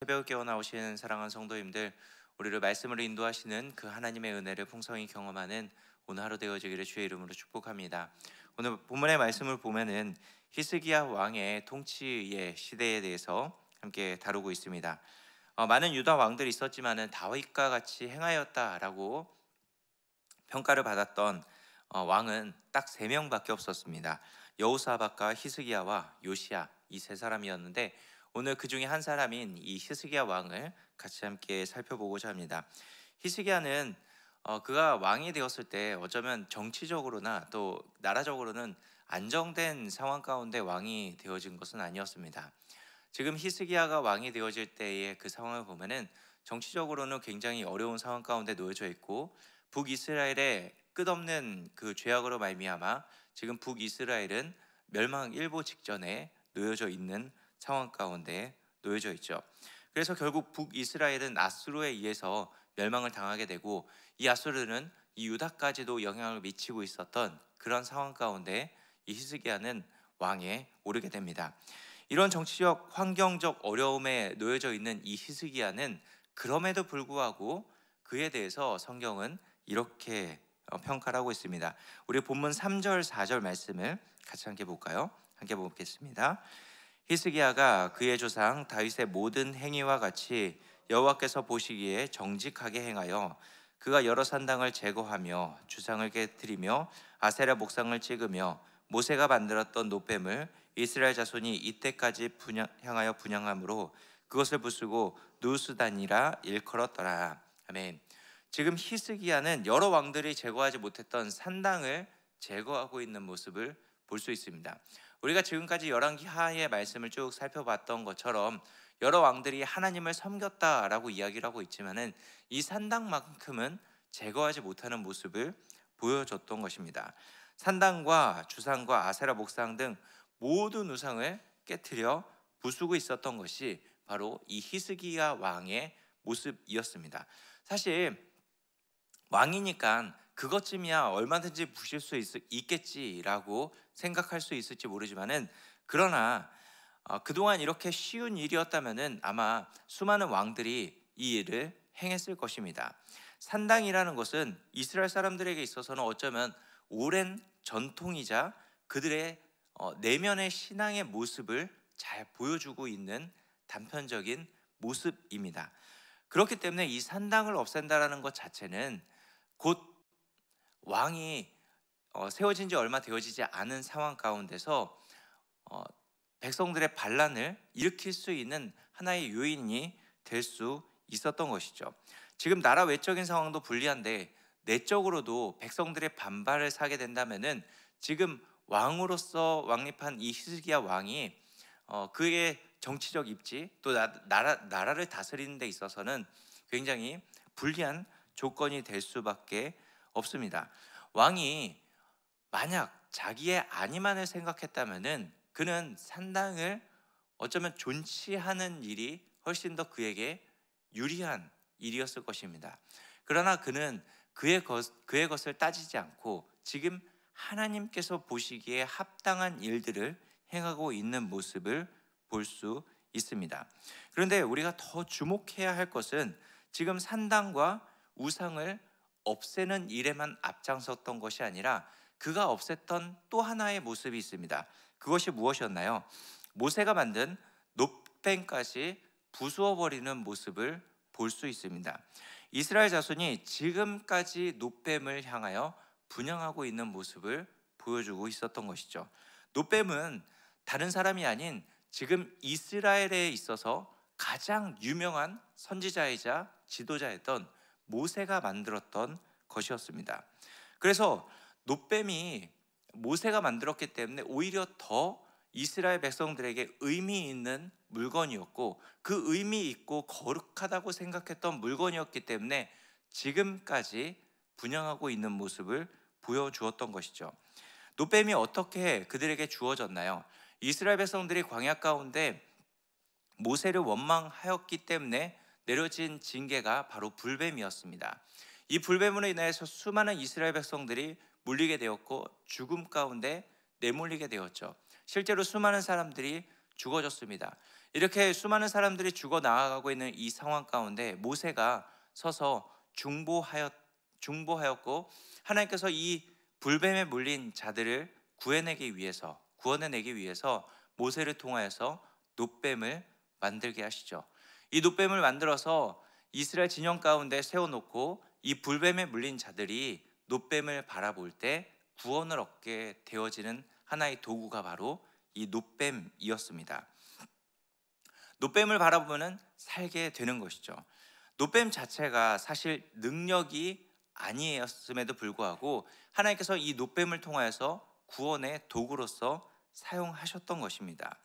새벽을 깨어 나오신 사랑하는 성도님들, 우리를 말씀으로 인도하시는 그 하나님의 은혜를 풍성히 경험하는 오늘 하루 되어지기를 주의 이름으로 축복합니다. 오늘 본문의 말씀을 보면은 히스기야 왕의 통치의 시대에 대해서 함께 다루고 있습니다. 많은 유다 왕들이 있었지만은 다윗과 같이 행하였다라고 평가를 받았던 왕은 딱 세 명밖에 없었습니다. 여호사밧과 히스기야와 요시야, 이 세 사람이었는데 오늘 그 중에 한 사람인 이 히스기야 왕을 같이 함께 살펴보고자 합니다. 히스기야는 그가 왕이 되었을 때 어쩌면 정치적으로나 또 나라적으로는 안정된 상황 가운데 왕이 되어진 것은 아니었습니다. 지금 히스기야가 왕이 되어질 때의 그 상황을 보면은 정치적으로는 굉장히 어려운 상황 가운데 놓여져 있고, 북이스라엘의 끝없는 그 죄악으로 말미암아 지금 북이스라엘은 멸망 일보 직전에 놓여져 있는 상황 가운데 놓여져 있죠. 그래서 결국 북이스라엘은 아수르에 의해서 멸망을 당하게 되고, 이 아수르는 이 유다까지도 영향을 미치고 있었던 그런 상황 가운데 이 히스기야는 왕에 오르게 됩니다. 이런 정치적 환경적 어려움에 놓여져 있는 이 히스기야는 그럼에도 불구하고 그에 대해서 성경은 이렇게 평가를 하고 있습니다. 우리 본문 3절 4절 말씀을 같이 함께 볼까요? 함께 보겠습니다. 히스기야가 그의 조상 다윗의 모든 행위와 같이 여호와께서 보시기에 정직하게 행하여 그가 여러 산당을 제거하며 주상을 깨뜨리며 아세라 목상을 찍으며 모세가 만들었던 노뱀을 이스라엘 자손이 이때까지 향하여 분향함으로 그것을 부수고 누수단이라 일컬었더라. 아멘. 지금 히스기야는 여러 왕들이 제거하지 못했던 산당을 제거하고 있는 모습을 볼 수 있습니다. 우리가 지금까지 열왕기하의 말씀을 쭉 살펴봤던 것처럼 여러 왕들이 하나님을 섬겼다라고 이야기를 하고 있지만은 이 산당만큼은 제거하지 못하는 모습을 보여줬던 것입니다. 산당과 주상과 아세라 목상 등 모든 우상을 깨트려 부수고 있었던 것이 바로 이 히스기야 왕의 모습이었습니다. 사실 왕이니까 그것쯤이야 얼마든지 부실 수 있겠지라고 생각할 수 있을지 모르지만은, 그러나 그동안 이렇게 쉬운 일이었다면은 아마 수많은 왕들이 이 일을 행했을 것입니다. 산당이라는 것은 이스라엘 사람들에게 있어서는 어쩌면 오랜 전통이자 그들의 내면의 신앙의 모습을 잘 보여주고 있는 단편적인 모습입니다. 그렇기 때문에 이 산당을 없앤다라는 것 자체는 곧 왕이 세워진 지 얼마 되어지지 않은 상황 가운데서 백성들의 반란을 일으킬 수 있는 하나의 요인이 될 수 있었던 것이죠. 지금 나라 외적인 상황도 불리한데 내적으로도 백성들의 반발을 사게 된다면은 지금 왕으로서 왕립한 이 히스기야 왕이 그의 정치적 입지 또 나라를 다스리는 데 있어서는 굉장히 불리한 조건이 될 수밖에 없습니다. 왕이 만약 자기의 안위만을 생각했다면은 그는 산당을 어쩌면 존치하는 일이 훨씬 더 그에게 유리한 일이었을 것입니다. 그러나 그는 그의 것을 따지지 않고 지금 하나님께서 보시기에 합당한 일들을 행하고 있는 모습을 볼 수 있습니다. 그런데 우리가 더 주목해야 할 것은 지금 산당과 우상을 없애는 일에만 앞장섰던 것이 아니라 그가 없앴던 또 하나의 모습이 있습니다. 그것이 무엇이었나요? 모세가 만든 놋뱀까지 부수어 버리는 모습을 볼 수 있습니다. 이스라엘 자손이 지금까지 놋뱀을 향하여 분향하고 있는 모습을 보여주고 있었던 것이죠. 놋뱀은 다른 사람이 아닌 지금 이스라엘에 있어서 가장 유명한 선지자이자 지도자였던 모세가 만들었던 것이었습니다. 그래서 놋뱀이 모세가 만들었기 때문에 오히려 더 이스라엘 백성들에게 의미 있는 물건이었고, 그 의미 있고 거룩하다고 생각했던 물건이었기 때문에 지금까지 분향하고 있는 모습을 보여주었던 것이죠. 놋뱀이 어떻게 그들에게 주어졌나요? 이스라엘 백성들이 광야 가운데 모세를 원망하였기 때문에 내려진 징계가 바로 불뱀이었습니다. 이 불뱀으로 인해서 수많은 이스라엘 백성들이 물리게 되었고 죽음 가운데 내몰리게 되었죠. 실제로 수많은 사람들이 죽어졌습니다. 이렇게 수많은 사람들이 죽어 나아가고 있는 이 상황 가운데 모세가 서서 중보하였고, 하나님께서 이 불뱀에 물린 자들을 구원해내기 위해서 모세를 통하여서 놋뱀을 만들게 하시죠. 이 놋뱀을 만들어서 이스라엘 진영 가운데 세워놓고 이 불뱀에 물린 자들이 놋뱀을 바라볼 때 구원을 얻게 되어지는 하나의 도구가 바로 이 놋뱀이었습니다. 놋뱀을 바라보면 살게 되는 것이죠. 놋뱀 자체가 사실 능력이 아니었음에도 불구하고 하나님께서 이 놋뱀을 통하여서 구원의 도구로서 사용하셨던 것입니다.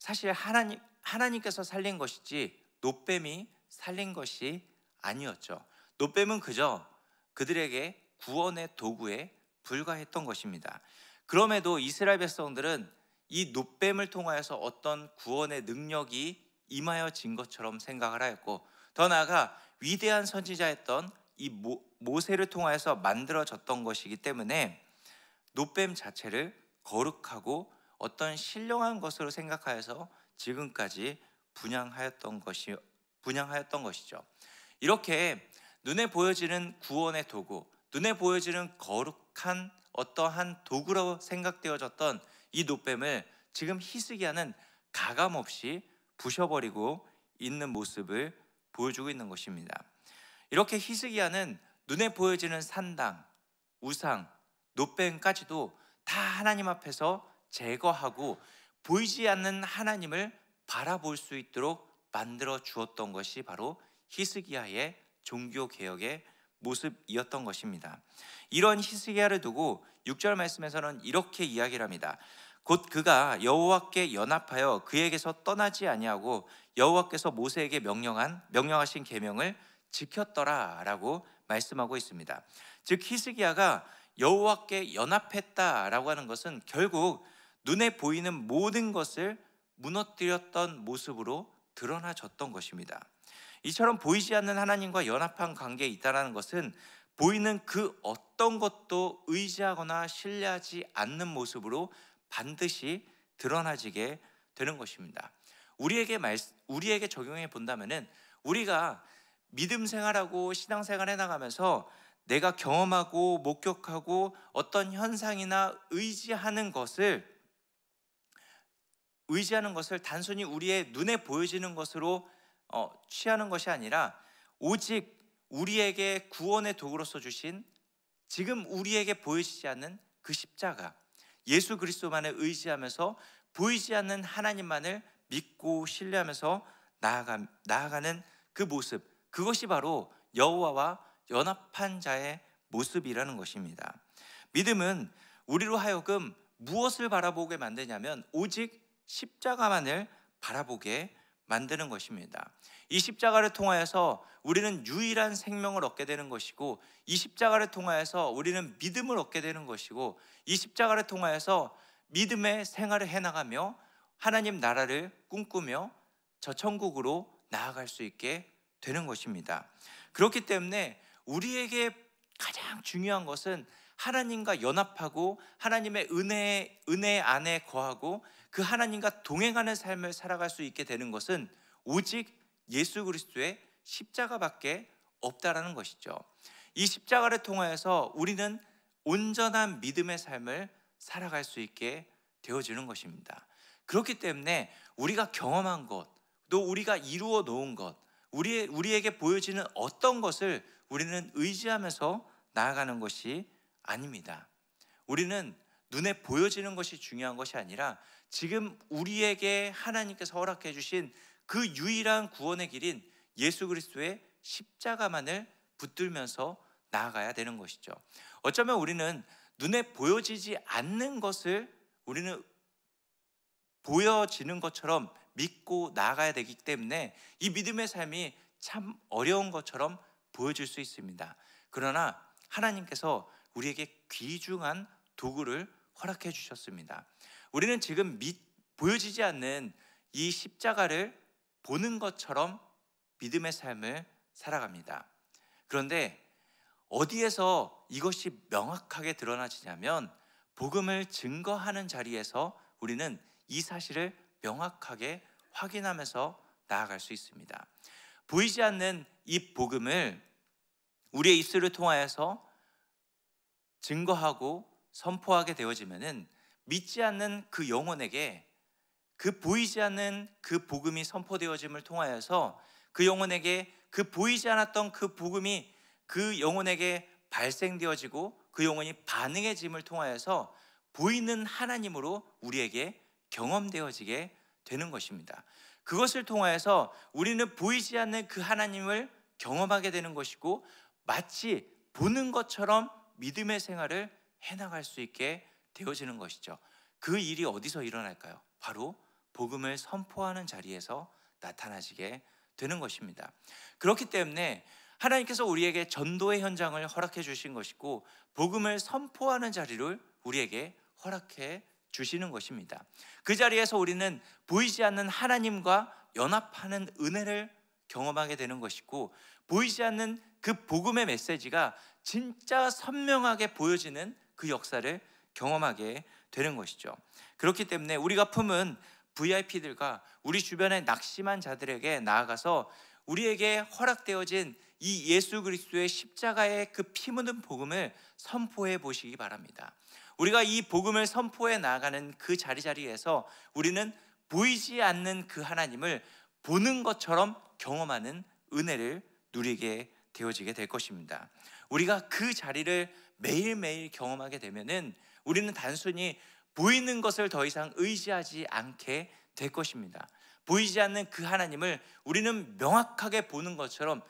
사실 하나님께서 살린 것이지 놋뱀이 살린 것이 아니었죠. 놋뱀은 그저 그들에게 구원의 도구에 불과했던 것입니다. 그럼에도 이스라엘 백성들은 이 놋뱀을 통하여서 어떤 구원의 능력이 임하여진 것처럼 생각을 하였고, 더 나아가 위대한 선지자였던 이 모세를 통하여서 만들어졌던 것이기 때문에 놋뱀 자체를 거룩하고 어떤 신령한 것으로 생각하여서 지금까지 분양하였던 것이죠. 이렇게 눈에 보여지는 구원의 도구, 눈에 보여지는 거룩한 어떠한 도구로 생각되어졌던 이 놋뱀을 지금 히스기야는 가감없이 부셔버리고 있는 모습을 보여주고 있는 것입니다. 이렇게 히스기야는 눈에 보여지는 산당, 우상, 놋뱀까지도 다 하나님 앞에서 제거하고 보이지 않는 하나님을 바라볼 수 있도록 만들어 주었던 것이 바로 히스기야의 종교개혁의 모습이었던 것입니다. 이런 히스기야를 두고 6절 말씀에서는 이렇게 이야기를 합니다. 곧 그가 여호와께 연합하여 그에게서 떠나지 아니하고 여호와께서 모세에게 명령하신 계명을 지켰더라라고 말씀하고 있습니다. 즉 히스기야가 여호와께 연합했다라고 하는 것은 결국 눈에 보이는 모든 것을 무너뜨렸던 모습으로 드러나졌던 것입니다. 이처럼 보이지 않는 하나님과 연합한 관계에 있다는 것은 보이는 그 어떤 것도 의지하거나 신뢰하지 않는 모습으로 반드시 드러나지게 되는 것입니다. 우리에게 적용해 본다면은 우리가 믿음 생활하고 신앙 생활해 나가면서 내가 경험하고 목격하고 어떤 현상이나 의지하는 것을 단순히 우리의 눈에 보여지는 것으로 취하는 것이 아니라 오직 우리에게 구원의 도구로서 주신 지금 우리에게 보이지 않는 그 십자가, 예수 그리스도만을 의지하면서 보이지 않는 하나님만을 믿고 신뢰하면서 나아가는 그 모습, 그것이 바로 여호와와 연합한 자의 모습이라는 것입니다. 믿음은 우리로 하여금 무엇을 바라보게 만드냐면 오직 십자가만을 바라보게 만드는 것입니다. 이 십자가를 통하여서 우리는 유일한 생명을 얻게 되는 것이고, 이 십자가를 통하여서 우리는 믿음을 얻게 되는 것이고, 이 십자가를 통하여서 믿음의 생활을 해나가며 하나님 나라를 꿈꾸며 저 천국으로 나아갈 수 있게 되는 것입니다. 그렇기 때문에 우리에게 가장 중요한 것은 하나님과 연합하고 하나님의 은혜 안에 거하고 그 하나님과 동행하는 삶을 살아갈 수 있게 되는 것은 오직 예수 그리스도의 십자가밖에 없다라는 것이죠. 이 십자가를 통하여서 우리는 온전한 믿음의 삶을 살아갈 수 있게 되어지는 것입니다. 그렇기 때문에 우리가 경험한 것, 또 우리가 이루어 놓은 것, 우리에게 보여지는 어떤 것을 우리는 의지하면서 나아가는 것이 아닙니다. 우리는 눈에 보여지는 것이 중요한 것이 아니라 지금 우리에게 하나님께서 허락해 주신 그 유일한 구원의 길인 예수 그리스도의 십자가만을 붙들면서 나아가야 되는 것이죠. 어쩌면 우리는 눈에 보여지지 않는 것을 우리는 보여지는 것처럼 믿고 나아가야 되기 때문에 이 믿음의 삶이 참 어려운 것처럼 보여질 수 있습니다. 그러나 하나님께서 우리에게 귀중한 도구를 허락해 주셨습니다. 우리는 지금 보여지지 않는 이 십자가를 보는 것처럼 믿음의 삶을 살아갑니다. 그런데 어디에서 이것이 명확하게 드러나지냐면 복음을 증거하는 자리에서 우리는 이 사실을 명확하게 확인하면서 나아갈 수 있습니다. 보이지 않는 이 복음을 우리의 입술을 통하여서 증거하고 선포하게 되어지면은 믿지 않는 그 영혼에게 그 보이지 않는 그 복음이 선포되어짐을 통하여서 그 영혼에게 그 보이지 않았던 그 복음이 그 영혼에게 발생되어지고 그 영혼이 반응해짐을 통하여서 보이는 하나님으로 우리에게 경험되어지게 되는 것입니다. 그것을 통하여서 우리는 보이지 않는 그 하나님을 경험하게 되는 것이고 마치 보는 것처럼 믿음의 생활을 해나갈 수 있게 되어지는 것이죠. 그 일이 어디서 일어날까요? 바로 복음을 선포하는 자리에서 나타나지게 되는 것입니다. 그렇기 때문에 하나님께서 우리에게 전도의 현장을 허락해 주신 것이고 복음을 선포하는 자리를 우리에게 허락해 주시는 것입니다. 그 자리에서 우리는 보이지 않는 하나님과 연합하는 은혜를 경험하게 되는 것이고 보이지 않는 그 복음의 메시지가 진짜 선명하게 보여지는 그 역사를 경험하게 되는 것이죠. 그렇기 때문에 우리가 품은 VIP들과 우리 주변의 낙심한 자들에게 나아가서 우리에게 허락되어진 이 예수 그리스도의 십자가의 그 피 묻은 복음을 선포해 보시기 바랍니다. 우리가 이 복음을 선포해 나아가는 그 자리자리에서 우리는 보이지 않는 그 하나님을 보는 것처럼 경험하는 은혜를 누리게 되어지게 될 것입니다. 우리가 그 자리를 매일매일 경험하게 되면은 우리는 단순히 보이는 것을 더 이상 의지하지 않게 될 것입니다. 보이지 않는 그 하나님을 우리는 명확하게 보는 것처럼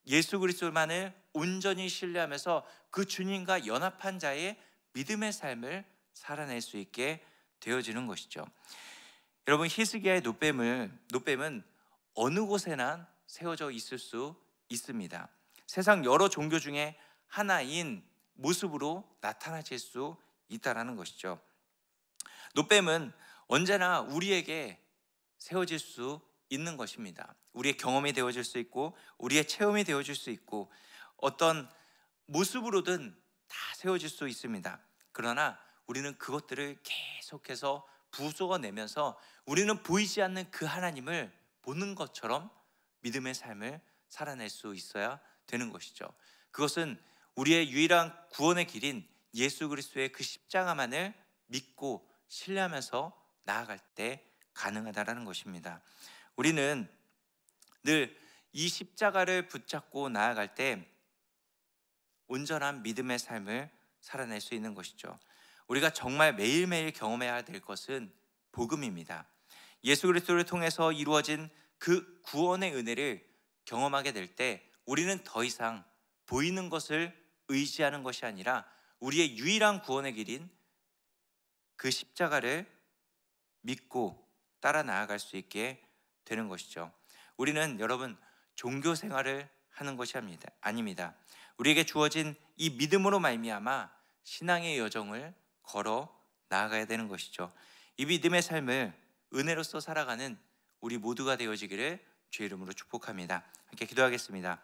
예수 그리스도만을 온전히 신뢰하면서 그 주님과 연합한 자의 믿음의 삶을 살아낼 수 있게 되어지는 것이죠. 여러분, 히스기야의 노뱀은 어느 곳에나 세워져 있을 수 있습니다. 세상 여러 종교 중에 하나인 모습으로 나타나질 수 있다라는 것이죠. 노뱀은 언제나 우리에게 세워질 수 있는 것입니다. 우리의 경험이 되어질 수 있고 우리의 체험이 되어질 수 있고 어떤 모습으로든 다 세워질 수 있습니다. 그러나 우리는 그것들을 계속해서 부숴내면서 우리는 보이지 않는 그 하나님을 보는 것처럼 믿음의 삶을 살아낼 수 있어야 되는 것이죠. 그것은 우리의 유일한 구원의 길인 예수 그리스도의 그 십자가만을 믿고 신뢰하면서 나아갈 때 가능하다라는 것입니다. 우리는 늘 이 십자가를 붙잡고 나아갈 때 온전한 믿음의 삶을 살아낼 수 있는 것이죠. 우리가 정말 매일매일 경험해야 될 것은 복음입니다. 예수 그리스도를 통해서 이루어진 그 구원의 은혜를 경험하게 될 때 우리는 더 이상 보이는 것을 의지하는 것이 아니라 우리의 유일한 구원의 길인 그 십자가를 믿고 따라 나아갈 수 있게 되는 것이죠. 우리는 여러분 종교 생활을 하는 것이 아닙니다. 우리에게 주어진 이 믿음으로 말미암아 신앙의 여정을 걸어 나아가야 되는 것이죠. 이 믿음의 삶을 은혜로서 살아가는 우리 모두가 되어지기를 주의 이름으로 축복합니다. 함께 기도하겠습니다.